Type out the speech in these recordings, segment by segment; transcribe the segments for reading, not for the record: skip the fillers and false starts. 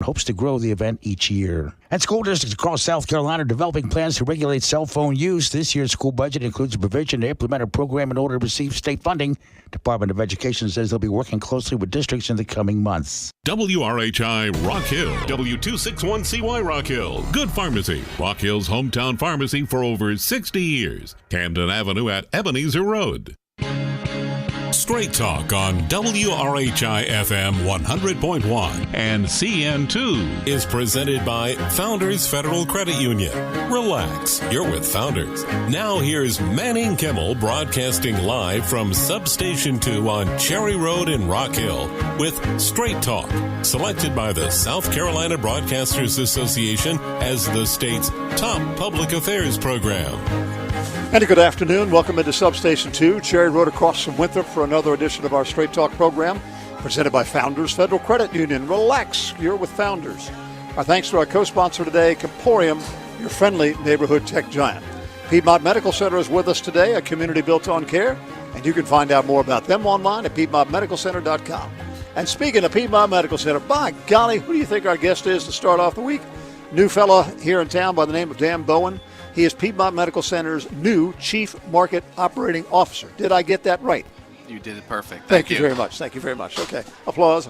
hopes to grow the event each year. And school districts across South Carolina are developing plans to regulate cell phone use. This year's school budget includes a provision to implement a program in order to receive state funding. Department of Education says they'll be working closely with districts in the coming months. WRHI Rock Hill, W261CY Rock Hill. Good pharmacy. Rock Hill's hometown pharmacy for over 60 years. Camden Avenue at Ebenezer Road. Straight Talk on WRHI FM 100.1 and CN2 is presented by Founders Federal Credit Union. Relax, you're with Founders. Now here's Manning Kimmel broadcasting live from Substation 2 on Cherry Road in Rock Hill with Straight Talk, selected by the South Carolina Broadcasters Association as the state's top public affairs program. And a good afternoon. Welcome into Substation 2, Cherry Road across from Winthrop for another edition of our Straight Talk program, presented by Founders Federal Credit Union. Relax, you're with Founders. Our thanks to our co-sponsor today, Comporium, your friendly neighborhood tech giant. Piedmont Medical Center is with us today, a community built on care, and you can find out more about them online at PiedmontMedicalCenter.com. And speaking of Piedmont Medical Center, by golly, who do you think our guest is to start off the week? New fella here in town by the name of Dan Bowen. He is Piedmont Medical Center's new Chief Market Operating Officer. Did I get that right? You did it perfect. Thank you very much. Thank you very much. Okay. Applause.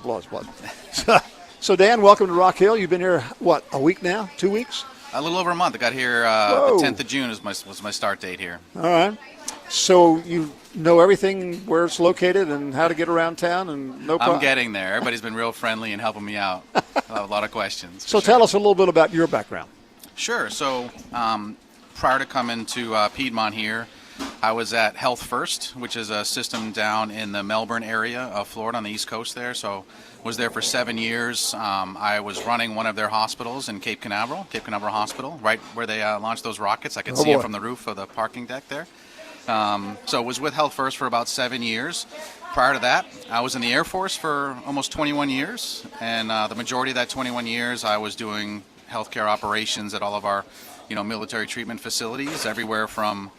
So, Dan, welcome to Rock Hill. You've been here, what, a week now? 2 weeks? A little over a month. I got here the 10th of June was my start date here. All right. So you know everything, where it's located and how to get around town, and no problem? I'm getting there. Everybody's been real friendly and helping me out. I have a lot of questions. So tell us a little bit about your background. Sure. So prior to coming to Piedmont here, I was at Health First, which is a system down in the Melbourne area of Florida on the East Coast there. So was there for 7 years. I was running one of their hospitals in Cape Canaveral Hospital, right where they launched those rockets. I could see it from the roof of the parking deck there. So was with Health First for about 7 years. Prior to that, I was in the Air Force for almost 21 years. And the majority of that 21 years, I was doing healthcare operations at all of our military treatment facilities, everywhere from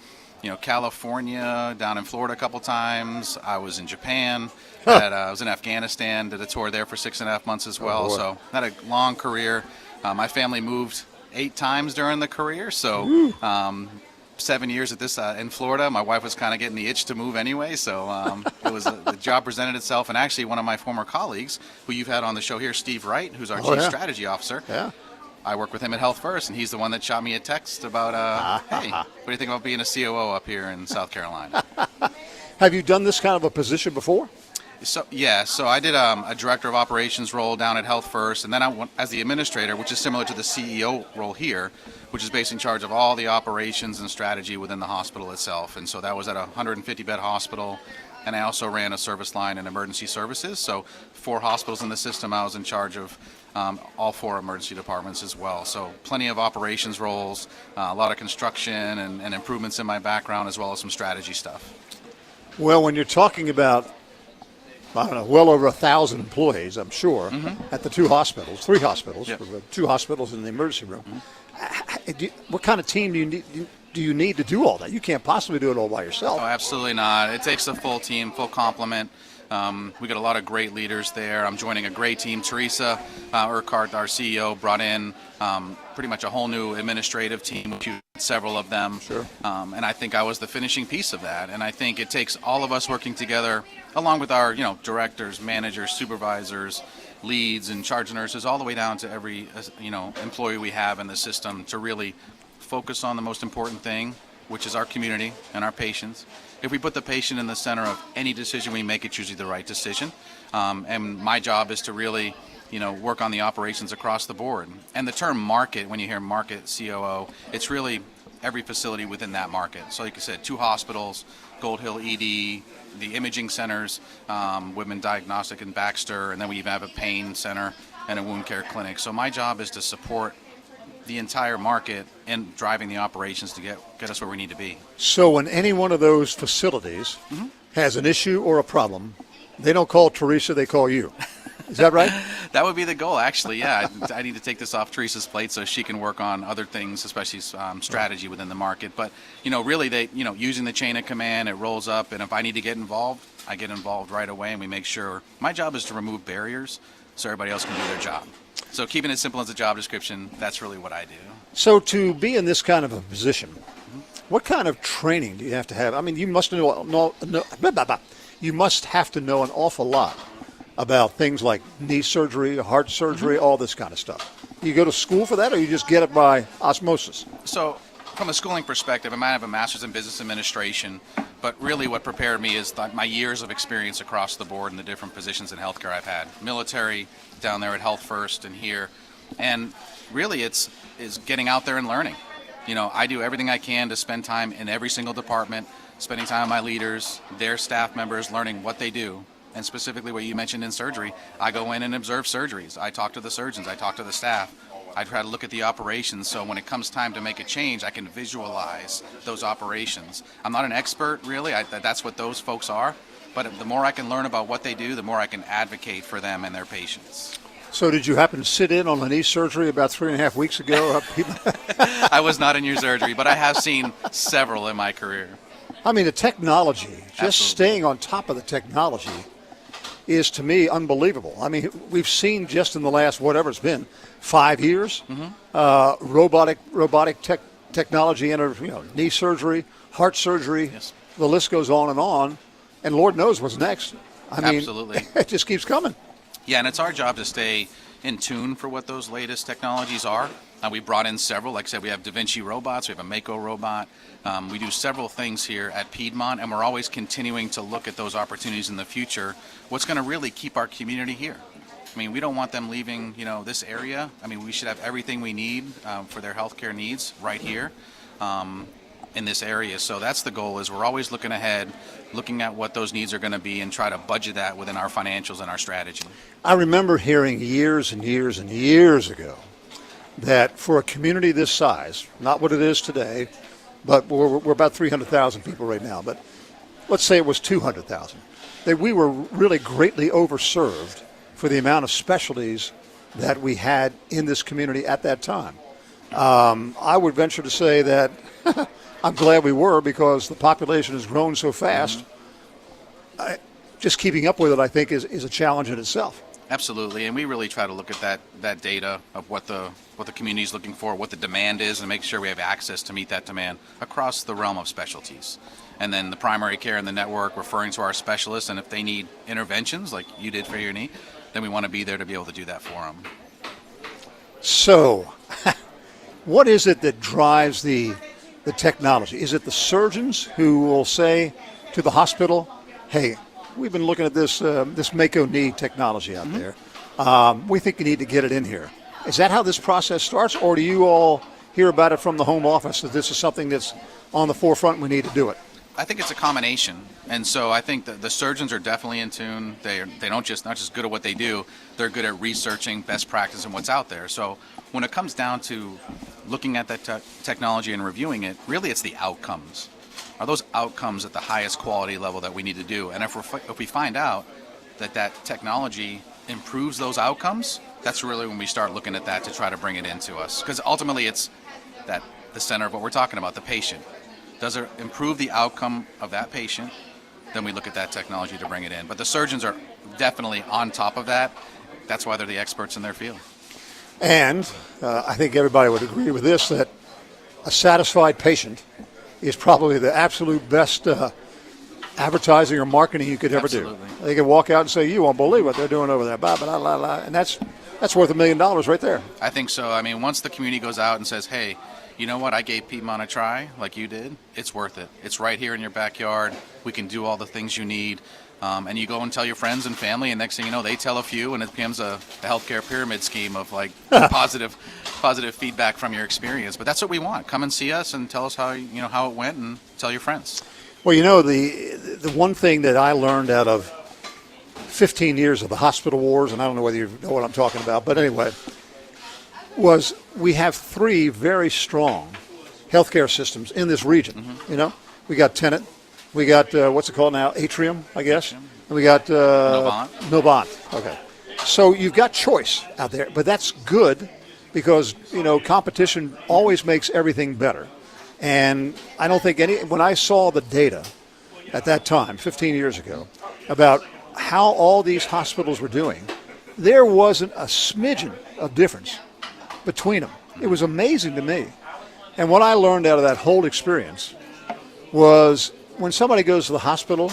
California, down in Florida a couple times. I was in Japan. I was in Afghanistan, did a tour there for 6.5 months as well. So had a long career. My family moved 8 times during the career. So 7 years at this in Florida. My wife was kind of getting the itch to move anyway. So it was the job presented itself. And actually one of my former colleagues who you've had on the show here, Steve Wright, who's our Chief Strategy Officer. Yeah. I work with him at Health First, and he's the one that shot me a text about, hey, what do you think about being a COO up here in South Carolina? Have you done this kind of a position before? So I did a director of operations role down at Health First, and then I went as the administrator, which is similar to the CEO role here, which is based in charge of all the operations and strategy within the hospital itself. And so that was at a 150-bed hospital, and I also ran a service line in emergency services. So 4 hospitals in the system, I was in charge of all 4 emergency departments as well. So plenty of operations roles, a lot of construction and improvements in my background, as well as some strategy stuff. Well, when you're talking about, I don't know, well over 1,000 employees, I'm sure, at the 3 hospitals, 2 hospitals in the emergency room. What kind of team do you need to do all that? You can't possibly do it all by yourself. Oh, absolutely not. It takes a full team, full complement. We got a lot of great leaders there. I'm joining a great team. Teresa Urquhart, our CEO, brought in pretty much a whole new administrative team, several of them. Sure. And I think I was the finishing piece of that. And I think it takes all of us working together, along with our directors, managers, supervisors, leads, and charge nurses, all the way down to every employee we have in the system, to really focus on the most important thing, which is our community and our patients. If we put the patient in the center of any decision we make, it's usually the right decision. And my job is to really, work on the operations across the board. And the term market, when you hear market COO, it's really every facility within that market. So like I said, 2 hospitals, Gold Hill ED, the imaging centers, Women Diagnostic in Baxter, and then we even have a pain center and a wound care clinic. So my job is to support the entire market and driving the operations to get us where we need to be. So when any one of those facilities has an issue or a problem, they don't call Teresa, they call you. Is that right? That would be the goal, actually, yeah. I need to take this off Teresa's plate so she can work on other things, especially strategy within the market. But, really, using the chain of command, it rolls up, and if I need to get involved, I get involved right away, and we make sure. My job is to remove barriers so everybody else can do their job. So keeping it simple as a job description, that's really what I do. So to be in this kind of a position, what kind of training do you have to have? I mean, you must you must have to know an awful lot about things like knee surgery, heart surgery, all this kind of stuff. You go to school for that, or you just get it by osmosis? So from a schooling perspective, I might have a master's in business administration, but really what prepared me is my years of experience across the board in the different positions in healthcare I've had. Military, down there at Health First, and here. And really is getting out there and learning. You know, I do everything I can to spend time in every single department, spending time with my leaders, their staff members, learning what they do. And specifically what you mentioned in surgery, I go in and observe surgeries. I talk to the surgeons, I talk to the staff. I try to look at the operations, so when it comes time to make a change, I can visualize those operations. I'm not an expert, really. That's what those folks are. But the more I can learn about what they do, the more I can advocate for them and their patients. So did you happen to sit in on a knee surgery about 3.5 weeks ago? I was not in your surgery, but I have seen several in my career. I mean, the technology, just Absolutely. staying on top of the technology is, to me, unbelievable. I mean, we've seen just in the last, whatever it's been, 5 years, robotic technology enter, knee surgery, heart surgery, Yes. the list goes on, and Lord knows what's next. I mean, Absolutely. it just keeps coming. Yeah, and it's our job to stay in tune for what those latest technologies are. We brought in several. Like I said, we have Da Vinci robots, we have a Mako robot. We do several things here at Piedmont, and we're always continuing to look at those opportunities in the future. What's going to really keep our community here? I mean, we don't want them leaving, this area. I mean, we should have everything we need for their healthcare needs right here in this area. So that's the goal, is we're always looking ahead, looking at what those needs are going to be and try to budget that within our financials and our strategy. I remember hearing years and years and years ago that for a community this size, not what it is today, but we're about 300,000 people right now, but let's say it was 200,000, that we were really greatly overserved for the amount of specialties that we had in this community at that time. I would venture to say that I'm glad we were, because the population has grown so fast. Just keeping up with it, I think, is a challenge in itself. Absolutely, and we really try to look at that data of what the community is looking for, what the demand is, and make sure we have access to meet that demand across the realm of specialties. And then the primary care and the network referring to our specialists, and if they need interventions like you did for your knee, then we want to be there to be able to do that for them. So, what is it that drives the technology? Is it the surgeons who will say to the hospital, hey, we've been looking at this Mako knee technology out there. We think you need to get it in here. Is that how this process starts, or do you all hear about it from the home office, that this is something that's on the forefront, we need to do it? I think it's a combination, and so I think that the surgeons are definitely in tune. They don't not just good at what they do, they're good at researching best practice and what's out there. So when it comes down to looking at that technology and reviewing it, really it's the outcomes. Are those outcomes at the highest quality level that we need to do? And if we find out that technology improves those outcomes, that's really when we start looking at that to try to bring it into us. Because ultimately it's the center of what we're talking about, the patient. Does it improve the outcome of that patient? Then we look at that technology to bring it in. But the surgeons are definitely on top of that. That's why they're the experts in their field. And I think everybody would agree with this, that a satisfied patient is probably the absolute best advertising or marketing you could ever Absolutely. do. They can walk out and say, you won't believe what they're doing over there, blah, blah, blah, blah. And that's worth $1 million right there. I think so. I mean, once the community goes out and says, hey, you know what, I gave Piedmont a try like you did, it's worth it. It's right here in your backyard. We can do all the things you need. And you go and tell your friends and family, and next thing you know, they tell a few, and it becomes a healthcare pyramid scheme of like positive feedback from your experience. But that's what we want. Come and see us and tell us how it went, and tell your friends. Well, the one thing that I learned out of 15 years of the hospital wars, and I don't know whether you know what I'm talking about, but anyway, was we have 3 very strong healthcare systems in this region. Mm-hmm. We got Tenet, we got what's it called now, Atrium, I guess, and we got Novant. Okay, so you've got choice out there, but that's good, because competition always makes everything better. And I don't think when I saw the data at that time, 15 years ago, about how all these hospitals were doing, there wasn't a smidgen of difference between them. It was amazing to me. And what I learned out of that whole experience was when somebody goes to the hospital,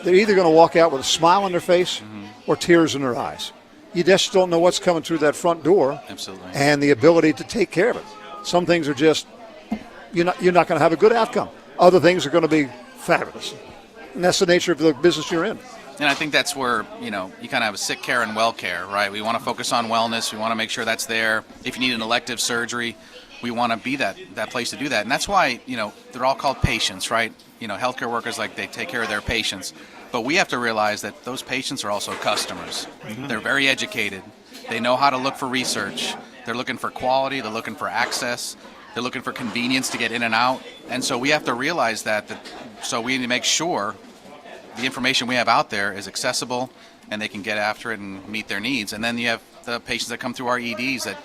they're either going to walk out with a smile on their face or tears in their eyes. You just don't know what's coming through that front door. Absolutely. And the ability to take care of it. Some things are just, you're not going to have a good outcome. Other things are going to be fabulous. And that's the nature of the business you're in. And I think that's where, you kind of have a sick care and well care, right? We want to focus on wellness. We want to make sure that's there. If you need an elective surgery, we want to be that place to do that. And that's why, they're all called patients, right? Healthcare workers, they take care of their patients. But we have to realize that those patients are also customers. Mm-hmm. They're very educated. They know how to look for research. They're looking for quality. They're looking for access. They're looking for convenience to get in and out. And so we have to realize that so we need to make sure the information we have out there is accessible and they can get after it and meet their needs. And then you have the patients that come through our EDs that,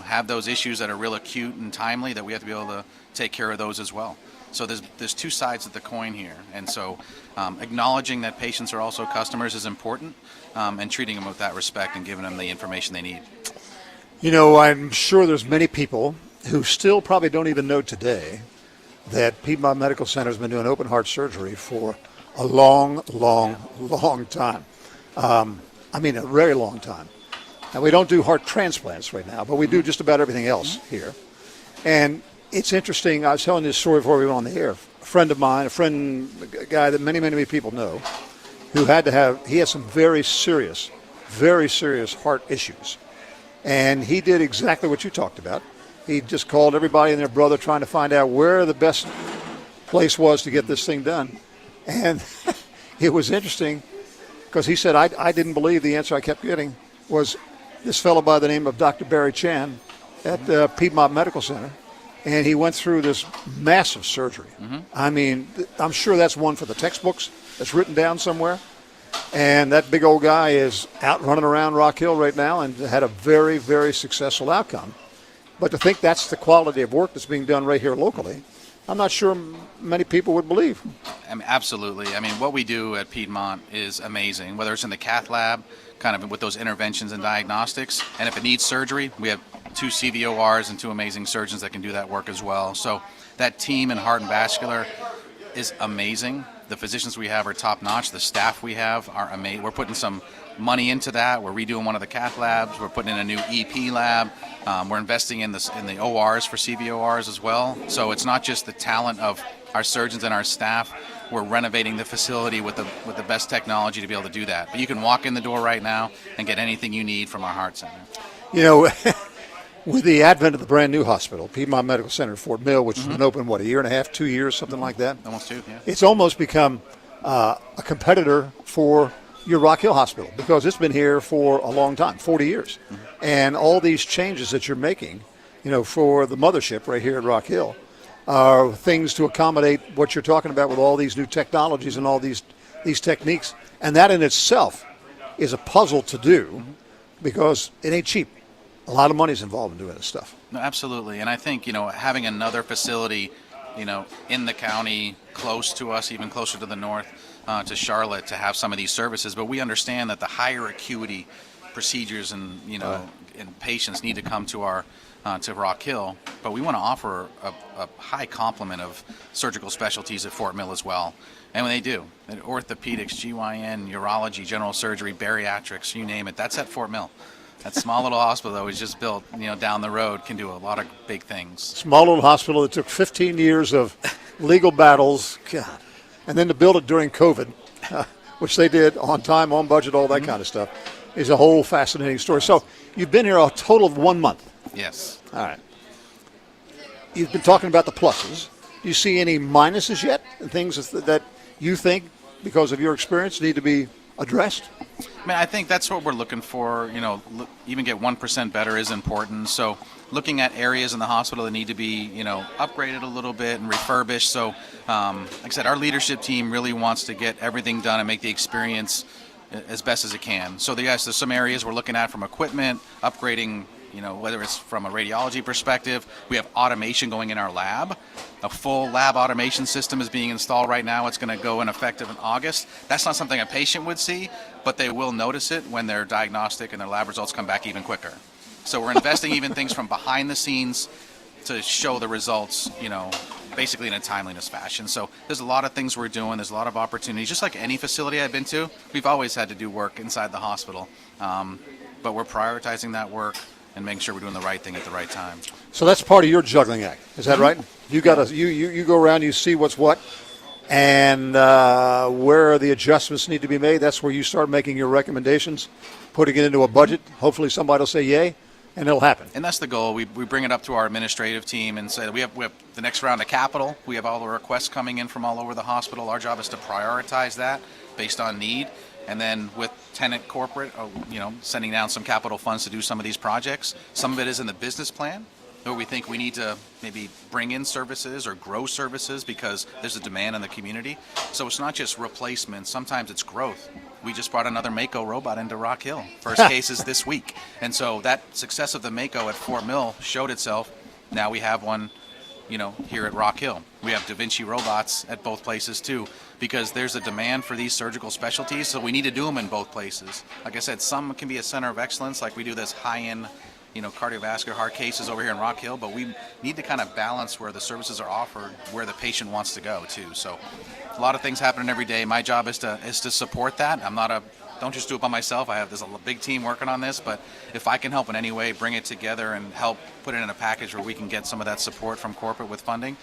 have those issues that are real acute and timely, that we have to be able to take care of those as well. So there's two sides of the coin here. And so acknowledging that patients are also customers is important, and treating them with that respect and giving them the information they need. I'm sure there's many people who still probably don't even know today that Piedmont Medical Center has been doing open heart surgery for a long, long, long time. A very long time. And we don't do heart transplants right now, but we do just about everything else here. And it's interesting. I was telling this story before we went on the air. A friend of mine, a guy that many, many people know, who he had some very serious heart issues. And he did exactly what you talked about. He just called everybody and their brother trying to find out where the best place was to get this thing done. And it was interesting because he said, I didn't believe the answer I kept getting was this fellow by the name of Dr. Barry Chan at Piedmont Medical Center. And he went through this massive surgery. Mm-hmm. I'm sure that's one for the textbooks that's written down somewhere. And that big old guy is out running around Rock Hill right now and had a very, very successful outcome. But to think that's the quality of work that's being done right here locally, I'm not sure many people would believe. Absolutely. What we do at Piedmont is amazing, whether it's in the cath lab, kind of with those interventions and diagnostics. And if it needs surgery, we have 2 CVORs and 2 amazing surgeons that can do that work as well. So that team in heart and vascular is amazing. The physicians we have are top notch. The staff we have are amazing. We're putting some money into that. We're redoing one of the cath labs. We're putting in a new EP lab. We're investing in the ORs for CVORs as well. So it's not just the talent of our surgeons and our staff. We're renovating the facility with the best technology to be able to do that. But you can walk in the door right now and get anything you need from our heart center. With the advent of the brand new hospital, Piedmont Medical Center, Fort Mill, which has been open, a year and a half, 2 years, something like that? Almost 2, yeah. It's almost become a competitor for your Rock Hill Hospital because it's been here for a long time, 40 years. Mm-hmm. And all these changes that you're making, for the mothership right here at Rock Hill are things to accommodate what you're talking about with all these new technologies and all these techniques. And that in itself is a puzzle to do because it ain't cheap. A lot of money's involved in doing this stuff. No, absolutely. And I think, having another facility, in the county, close to us, even closer to the north, to Charlotte, to have some of these services. But we understand that the higher acuity procedures and, and patients need to come to our to Rock Hill. But we want to offer a high complement of surgical specialties at Fort Mill as well. And when they do, orthopedics, GYN, urology, general surgery, bariatrics, you name it, that's at Fort Mill. That small little hospital that was just built, down the road can do a lot of big things. Small little hospital that took 15 years of legal battles, God, and then to build it during COVID, which they did on time, on budget, all that kind of stuff, is a whole fascinating story. So you've been here a total of 1 month. Yes. All right. You've been talking about the pluses. Do you see any minuses yet, and things that you think, because of your experience, need to be addressed? I think that's what we're looking for. Even get 1% better is important. So looking at areas in the hospital that need to be, upgraded a little bit and refurbished. So, like I said, our leadership team really wants to get everything done and make the experience as best as it can. So there's some areas we're looking at from equipment, upgrading, whether it's from a radiology perspective. We have automation going in our lab. A full lab automation system is being installed right now. It's going to go in effective in August. That's not something a patient would see, but they will notice it when their diagnostic and their lab results come back even quicker. So we're investing even things from behind the scenes to show the results, basically in a timeliness fashion. So there's a lot of things we're doing. There's a lot of opportunities. Just like any facility I've been to, we've always had to do work inside the hospital. But we're prioritizing that work and making sure we're doing the right thing at the right time. So that's part of your juggling act. Is that right? You got you go around, you see what's what, and where the adjustments need to be made. That's where you start making your recommendations, putting it into a budget. Hopefully somebody will say yay, and it'll happen. And that's the goal. We bring it up to our administrative team and say we have the next round of capital. We have all the requests coming in from all over the hospital. Our job is to prioritize that based on need. And then with tenant corporate, sending down some capital funds to do some of these projects. Some of it is in the business plan, where we think we need to maybe bring in services or grow services because there's a demand in the community. So it's not just replacement. Sometimes it's growth. We just brought another Mako robot into Rock Hill. First cases this week. And so that success of the Mako at Fort Mill showed itself. Now we have one, here at Rock Hill. We have Da Vinci robots at both places too, because there's a demand for these surgical specialties, so we need to do them in both places. Like I said, some can be a center of excellence, like we do this high-end, cardiovascular heart cases over here in Rock Hill, but we need to kind of balance where the services are offered, where the patient wants to go too. So a lot of things happening every day. My job is to support that. Don't just do it by myself. There's a big team working on this, but if I can help in any way, bring it together and help put it in a package where we can get some of that support from corporate with funding,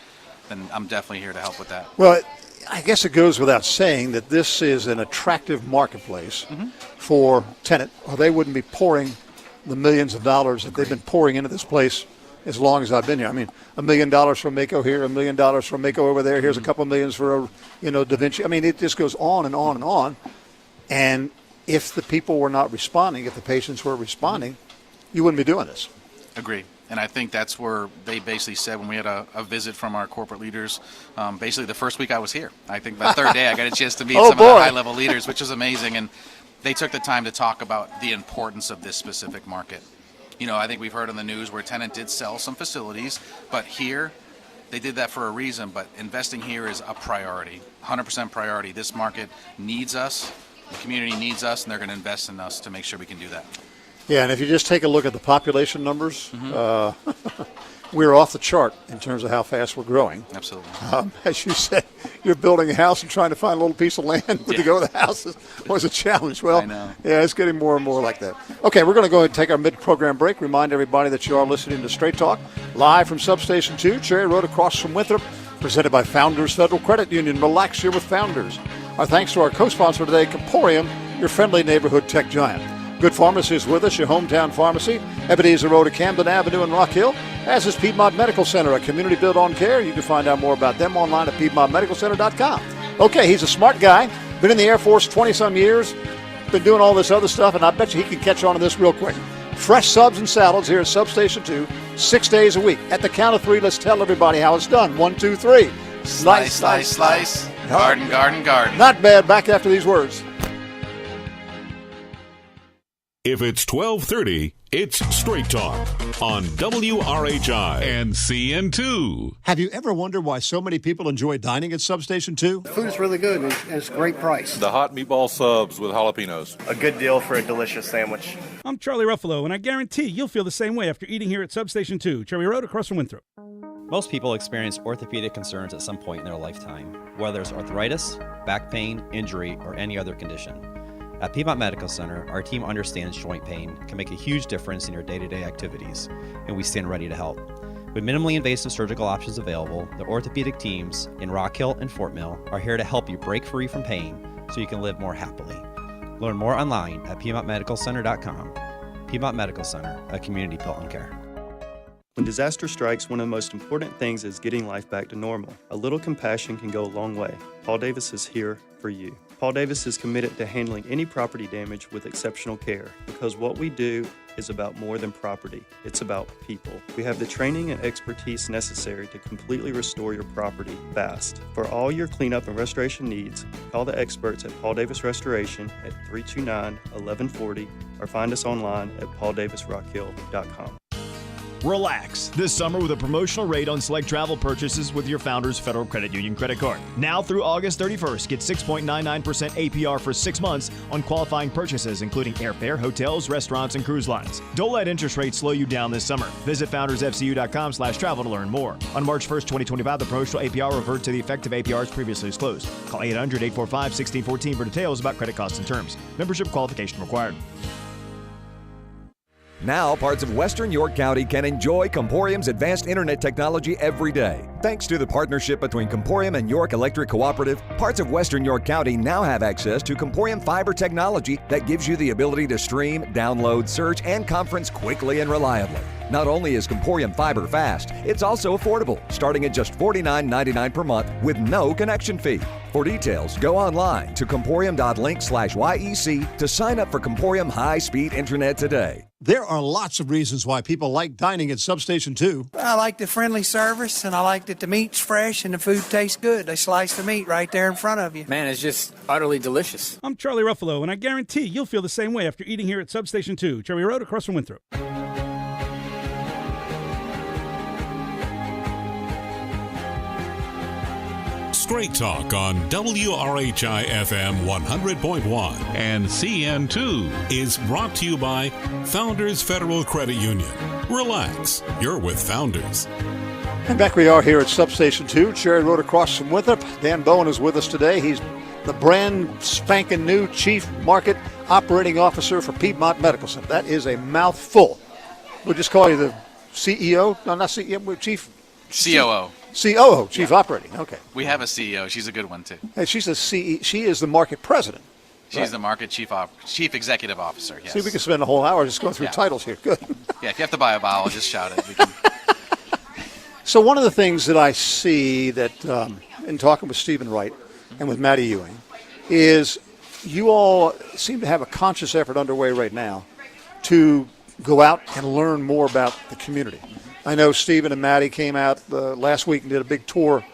then I'm definitely here to help with that. Well, I guess it goes without saying that this is an attractive marketplace for tenant, or they wouldn't be pouring the millions of dollars that they've been pouring into this place as long as I've been here. I mean, $1 million for Mako here, $1 million for Mako over there. Here's a couple millions for, Da Vinci. I mean, it just goes on and on and on. And if the people were not responding, if the patients were responding, you wouldn't be doing this. Agreed. And I think that's where they basically said when we had a visit from our corporate leaders, basically the first week I was here. I think the third day I got a chance to meet some of the high-level leaders, which is amazing. And they took the time to talk about the importance of this specific market. I think we've heard on the news where Tenant did sell some facilities, but here they did that for a reason. But investing here is a priority, 100% priority. This market needs us. The community needs us, and they're going to invest in us to make sure we can do that. Yeah, and if you just take a look at the population numbers, we're off the chart in terms of how fast we're growing. Absolutely. As you said, you're building a house and trying to find a little piece of land to go to the house was a challenge. Well, I know. Yeah, it's getting more and more like that. Okay, we're going to go ahead and take our mid-program break. Remind everybody that you are listening to Straight Talk, live from Substation 2, Cherry Road across from Winthrop, presented by Founders Federal Credit Union. Relax here with Founders. Our thanks to our co-sponsor today, Comporium, your friendly neighborhood tech giant. Good Pharmacy is with us, your hometown pharmacy, Ebenezer Road at Camden Avenue in Rock Hill, as is Piedmont Medical Center, a community built on care. You can find out more about them online at PiedmontMedicalCenter.com. Okay, he's a smart guy, been in the Air Force 20-some years, been doing all this other stuff, and I bet you he can catch on to this real quick. Fresh subs and salads here at Substation 2, 6 days a week. At the count of three, let's tell everybody how it's done. 1, 2, 3. Slice, slice, slice. Garden, garden, garden. Not bad. Back after these words. If it's 12:30, it's Straight Talk on WRHI and CN2. Have you ever wondered why so many people enjoy dining at Substation 2? The food is really good and it's a great price. The hot meatball subs with jalapenos. A good deal for a delicious sandwich. I'm Charlie Ruffalo, and I guarantee you'll feel the same way after eating here at Substation 2, Cherry Road across from Winthrop. Most people experience orthopedic concerns at some point in their lifetime, whether it's arthritis, back pain, injury, or any other condition. At Piedmont Medical Center, our team understands joint pain can make a huge difference in your day-to-day activities, and we stand ready to help. With minimally invasive surgical options available, the orthopedic teams in Rock Hill and Fort Mill are here to help you break free from pain so you can live more happily. Learn more online at PiedmontMedicalCenter.com. Piedmont Medical Center, a community built on care. When disaster strikes, one of the most important things is getting life back to normal. A little compassion can go a long way. Paul Davis is here for you. Paul Davis is committed to handling any property damage with exceptional care because what we do is about more than property. It's about people. We have the training and expertise necessary to completely restore your property fast. For all your cleanup and restoration needs, call the experts at Paul Davis Restoration at 329-1140 or find us online at pauldavisrockill.com. Relax this summer with a promotional rate on select travel purchases with your Founders Federal Credit Union credit card. Now through August 31st, get 6.99% APR for 6 months on qualifying purchases, including airfare, hotels, restaurants, and cruise lines. Don't let interest rates slow you down this summer. Visit foundersfcu.com/travel to learn more. On March 1st, 2025, the promotional APR will revert to the effective APRs previously disclosed. Call 800-845-1614 for details about credit costs and terms. Membership qualification required. Now, parts of Western York County can enjoy Comporium's advanced internet technology every day. Thanks to the partnership between Comporium and York Electric Cooperative, parts of Western York County now have access to Comporium fiber technology that gives you the ability to stream, download, search, and conference quickly and reliably. Not only is Comporium fiber fast, it's also affordable, starting at just $49.99 per month with no connection fee. For details, go online to comporium.link/YEC to sign up for Comporium high-speed internet today. There are lots of reasons why people like dining at Substation 2. I like the friendly service, and I like that the meat's fresh and the food tastes good. They slice the meat right there in front of you. Man, it's just utterly delicious. I'm Charlie Ruffalo, and I guarantee you'll feel the same way after eating here at Substation 2, Cherry Road, across from Winthrop. Straight Talk on WRHI FM 100.1 and CN2 is brought to you by Founders Federal Credit Union. Relax, you're with Founders. And back we are here at Substation 2, Cherry Road across from Winthrop. Dan Bowen is with us today. He's the brand spanking new Chief Market Operating Officer for Piedmont Medical Center. That is a mouthful. We'll just call you the CEO. No, not CEO, we're Chief. COO. COO, Chief Operating. Okay. We have a CEO. She's a good one, too. Hey, she's a she is the market president. She's the market chief executive officer, yes. See, we can spend a whole hour just going through titles here. Good. Yeah, if you have to buy a bottle, just shout it. We can... So one of the things that I see that in talking with Stephen Wright and with Matty Ewing is you all seem to have a conscious effort underway right now to go out and learn more about the community. I know Stephen and Matty came out last week and did a big tour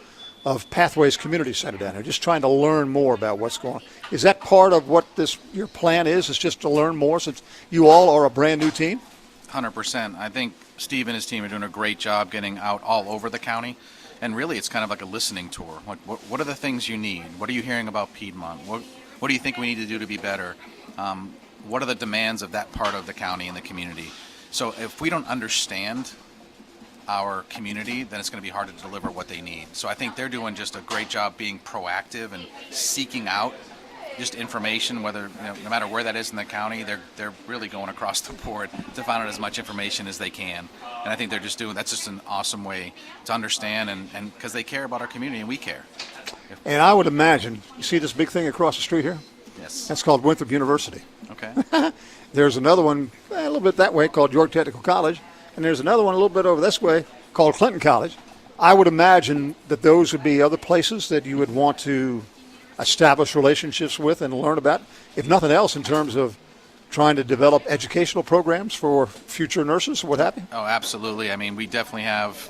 of Pathways Community Center down here, just trying to learn more about what's going on. Is that part of what your plan is just to learn more since you all are a brand new team? 100%. I think Steve and his team are doing a great job getting out all over the county. And really, it's kind of like a listening tour. What are the things you need? What are you hearing about Piedmont? What do you think we need to do to be better? What are the demands of that part of the county and the community? So if we don't understand our community, then it's going to be hard to deliver what they need. So I think they're doing just a great job being proactive and seeking out just information, whether no matter where that is in the county, they're really going across the board to find out as much information as they can. And I think they're just that's just an awesome way to understand and because they care about our community and we care. And I would imagine, you see this big thing across the street here? Yes. That's called Winthrop University. Okay. There's another one a little bit that way called York Technical College. And there's another one a little bit over this way called Clinton College. I would imagine that those would be other places that you would want to establish relationships with and learn about, if nothing else, in terms of trying to develop educational programs for future nurses, what have you? Oh, absolutely. I mean, we definitely have,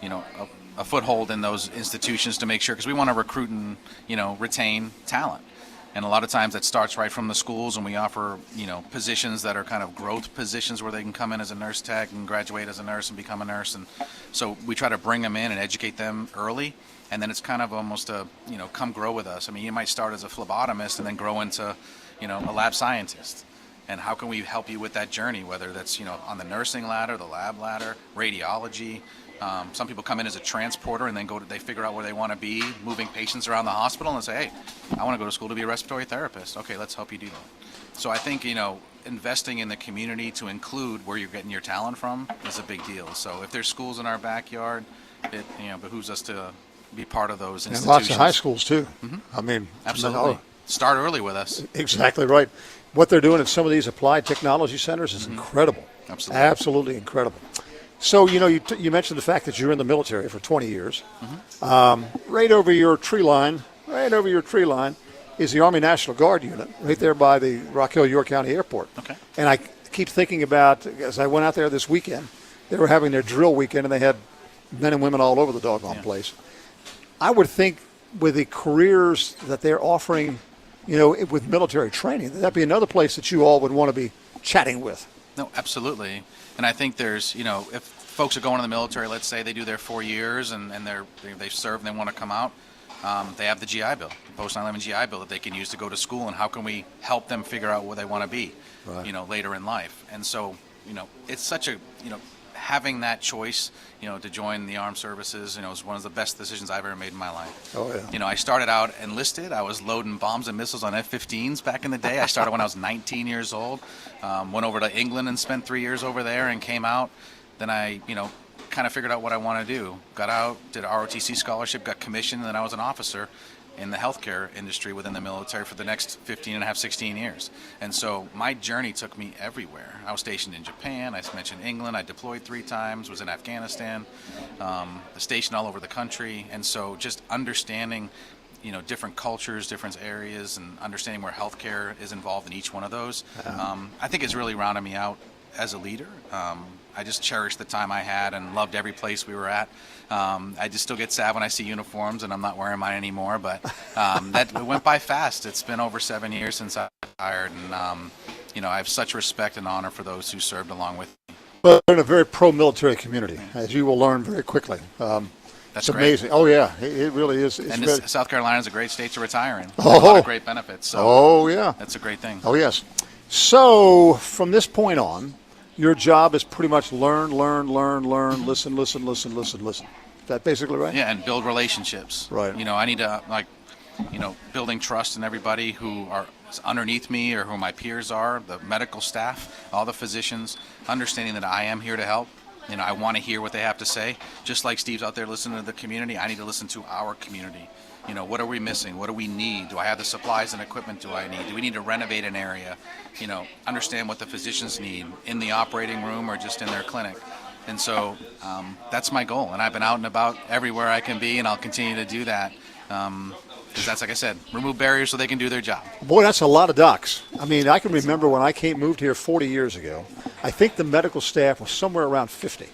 a foothold in those institutions to make sure, because we want to recruit and, retain talent. And a lot of times that starts right from the schools, and we offer, positions that are kind of growth positions where they can come in as a nurse tech and graduate as a nurse and become a nurse. And so we try to bring them in and educate them early. And then it's kind of almost come grow with us. I mean, you might start as a phlebotomist and then grow into, a lab scientist. And how can we help you with that journey, whether that's, on the nursing ladder, the lab ladder, radiology. Some people come in as a transporter and then they figure out where they want to be, moving patients around the hospital, and say, hey, I want to go to school to be a respiratory therapist. Okay, let's help you do that. So I think, investing in the community to include where you're getting your talent from is a big deal. So if there's schools in our backyard, it behooves us to be part of those institutions. And lots of high schools, too. Mm-hmm. I mean, absolutely. Start early with us. Exactly right. What they're doing at some of these applied technology centers is incredible. Absolutely. Absolutely incredible. So, you mentioned the fact that you're in the military for 20 years. Mm-hmm. Right over your tree line is the Army National Guard unit, right there by the Rock Hill, York County Airport. Okay. And I keep thinking about, as I went out there this weekend, they were having their drill weekend, and they had men and women all over the doggone place. I would think with the careers that they're offering, with military training, that'd be another place that you all would want to be chatting with. No, absolutely. And I think there's, if folks are going to the military, let's say they do their 4 years and they've served and they want to come out, they have the GI Bill, the post 9/11 GI Bill that they can use to go to school, and how can we help them figure out where they want to be, later in life. And so, it's such a, having that choice, to join the armed services, is one of the best decisions I've ever made in my life. Oh, yeah. I started out enlisted. I was loading bombs and missiles on F-15s back in the day. I started when I was 19 years old. Went over to England and spent 3 years over there and came out. Then I, kind of figured out what I want to do. Got out, did an ROTC scholarship, got commissioned, and then I was an officer in the healthcare industry within the military for the next 16 years. And so my journey took me everywhere. I was stationed in Japan, I mentioned England, I deployed 3 times, was in Afghanistan, stationed all over the country. And so just understanding, different cultures, different areas, and understanding where healthcare is involved in each one of those, I think it's really rounded me out as a leader. I just cherished the time I had and loved every place we were at. I just still get sad when I see uniforms, and I'm not wearing mine anymore, but that went by fast. It's been over 7 years since I retired, and I have such respect and honor for those who served along with me. Well, we're in a very pro-military community, as you will learn very quickly. That's it's amazing. Great. Oh, yeah, it really is. And South Carolina is a great state to retire in. A lot of great benefits. So yeah. That's a great thing. Oh, yes. So from this point on, your job is pretty much learn, listen. Is that basically right? Yeah, and build relationships. Right. I need to, building trust in everybody who are underneath me or who my peers are, the medical staff, all the physicians, understanding that I am here to help. I want to hear what they have to say. Just like Steve's out there listening to the community, I need to listen to our community. What are we missing? What do we need? Do I have the supplies and equipment do I need? Do we need to renovate an area? Understand what the physicians need in the operating room or just in their clinic. And so that's my goal. And I've been out and about everywhere I can be, and I'll continue to do that. Because that's, like I said, remove barriers so they can do their job. Boy, that's a lot of docs. I mean, I can remember when I moved here 40 years ago, I think the medical staff was somewhere around 50.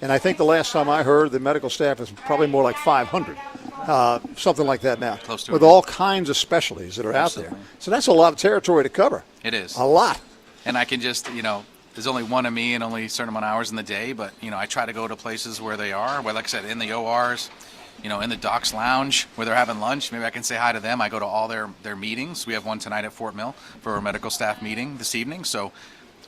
And I think the last time I heard, the medical staff is probably more like 500. Something like that now. Close to with it. all kinds of specialties that are Absolutely. out there. So that's a lot of territory to cover. It is. A lot. And I can just, there's only one of me and only a certain amount of hours in the day, but, I try to go to places where they are, where, like I said, in the ORs, in the docs lounge where they're having lunch. Maybe I can say hi to them. I go to all their meetings. We have one tonight at Fort Mill for our medical staff meeting this evening. So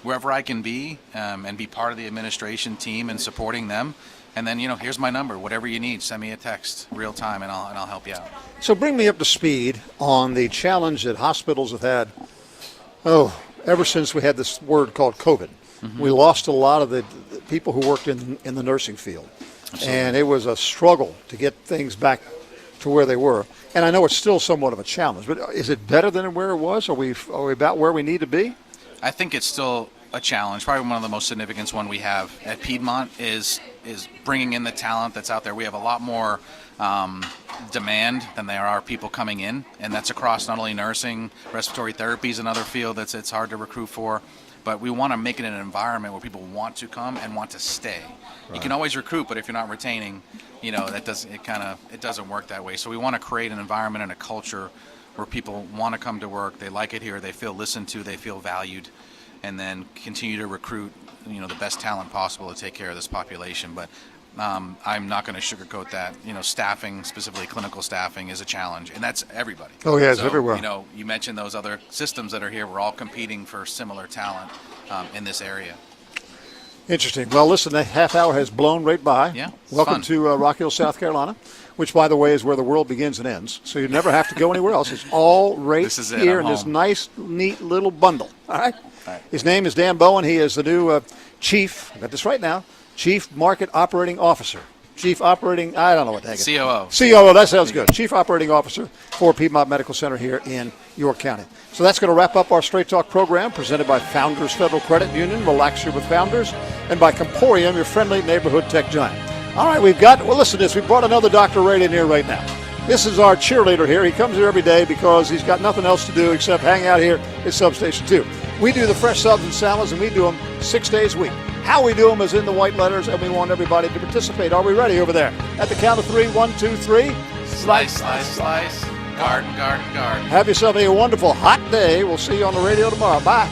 wherever I can be and be part of the administration team and supporting them. And then, here's my number. Whatever you need, send me a text real time, and I'll help you out. So bring me up to speed on the challenge that hospitals have had, ever since we had this word called COVID. Mm-hmm. We lost a lot of the people who worked in the nursing field. Absolutely. And it was a struggle to get things back to where they were. And I know it's still somewhat of a challenge, but is it better than where it was? Are we about where we need to be? I think it's still a challenge. Probably one of the most significant one we have at Piedmont is bringing in the talent that's out there. We have a lot more demand than there are people coming in, and that's across not only nursing, respiratory therapy is another field it's hard to recruit for, but we want to make it an environment where people want to come and want to stay. Right. You can always recruit, but if you're not retaining, it doesn't work that way. So we want to create an environment and a culture where people want to come to work, they like it here, they feel listened to, they feel valued, and then continue to recruit, the best talent possible to take care of this population. But I'm not going to sugarcoat that. Staffing, specifically clinical staffing, is a challenge, and that's everybody. Oh, yeah, it's everywhere. You mentioned those other systems that are here. We're all competing for similar talent in this area. Interesting. Well, listen, that half hour has blown right by. Yeah, welcome fun. to Rock Hill, South Carolina, which, by the way, is where the world begins and ends. So you never have to go anywhere else. It's all right here in this nice, neat little bundle. All right? All right. His name is Dan Bowen. He is the new chief, I got this right now, Chief Market Operating Officer. Chief Operating, I don't know what the heck it is. COO. COO, that sounds good. Chief Operating Officer for Piedmont Medical Center here in York County. So that's going to wrap up our Straight Talk program presented by Founders Federal Credit Union, Relax Here with Founders, and by Comporium, your friendly neighborhood tech giant. All right, listen to this. We brought another Dr. Ray in here right now. This is our cheerleader here. He comes here every day because he's got nothing else to do except hang out here at Substation 2. We do the fresh subs and salads, and we do them 6 days a week. How we do them is in the white letters, and we want everybody to participate. Are we ready over there? At the count of 3, 1, 2, 3. Slice, slice, slice. Garden, garden, garden. Have yourself a wonderful hot day. We'll see you on the radio tomorrow. Bye.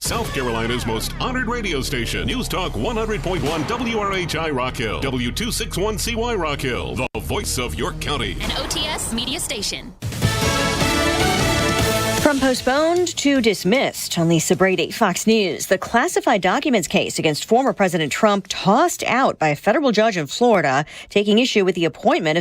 South Carolina's most honored radio station. News Talk 100.1 WRHI Rock Hill. W261CY Rock Hill. The voice of York County. An OTS media station. From postponed to dismissed, on Lisa Brady, Fox News. The classified documents case against former President Trump tossed out by a federal judge in Florida, taking issue with the appointment of